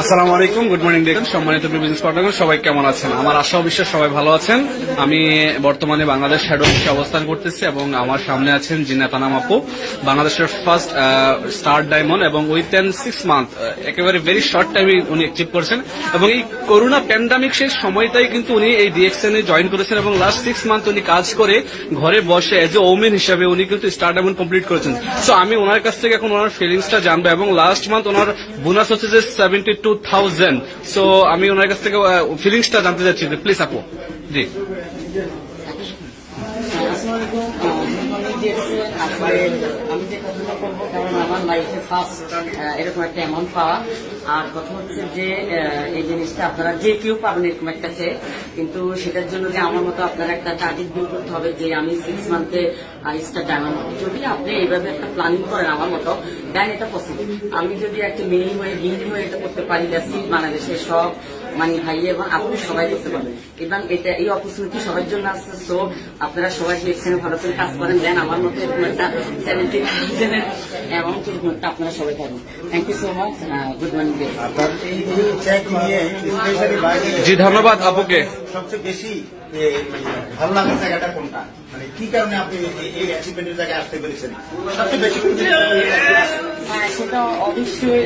আসসালামু আলাইকুম, good morning দেখুন সম্মানিত বিজনেস পার্টনার সবাই কেমন আছেন? আমার আশা ও বিশ্বাস সবাই ভালো আছেন। আমি বর্তমানে বাংলাদেশ হেড অফিসে অবস্থান করতেছি এবং আমার সামনে আছেন জিনাত আনাম আপু, বাংলাদেশের ফার্স্ট স্টার ডায়মন্ড এবং উইথিন 6 মান্থ একেবারে ভেরি শর্ট টাইমে উনি অ্যাচিভ করেছেন এবং এই করোনা প্যান্ডামিক শেষ সময়টাই কিন্তু উনি এই ডিএক্সএন এ জয়েন করেছেন এবং লাস্ট 6 মান্থ উনি কাজ করে ঘরে বসে এজ এ ওমেন হিসেবে উনি কিন্তু স্টার ডায়মন্ড কমপ্লিট করেছেন। সো আমি ওনার কাছ থেকে এখন ওনার ফিলিংসটা জানবো এবং লাস্ট মান্থ ওনার বোনাস হচ্ছে যে 72,000। সো আমি ওনার কাছ থেকে ফিলিংসটা জানতে চাচ্ছি, প্লিজ আপু। জি আমি যে কথাটা করবো, কারণ আমার লাইফে ফার্স্ট এরকম একটা অ্যামাউন্ট পাওয়া। আর কথা হচ্ছে যে এই জিনিসটা আপনারা যে কেউ পাবেন এরকম একটা চেক, কিন্তু সেটার জন্য যে আমার মতো আপনারা একটা টার্গেট বিল করতে হবে যে আমি 6 মান্থে স্টার ডায়মন্ড। যদি আপনি এইভাবে একটা প্ল্যানিং করেন আমার মতো, দেন এটা পসিবল। আমি যদি একটা মেয়ে হয়ে গিন্নি হয়ে এটা করতে পারি, বাংলাদেশের সব মানে ভাই এবং আপনি সবাই করতে পারবেন এবং এটা এই অপরচুনিটি সবার জন্য আসছে। সো আপনারা সবাই এখানে ভালো করে কাজ করেন, দেন আমার মতো এরকম একটা 70,000 অ্যামাউন্ট এরকম একটা আপনারা সবাই পাবেন। Thank you so much, good morning. জি ধন্যবাদ আপুকে। সবচেয়ে বেশি ভালো লাগার জায়গাটা কোনটা, মানে কি কারণে আপনি এই অ্যাচিভমেন্টের জায়গায় আসতে পেরেছেন সবচেয়ে বেশি? সেটা অবশ্যই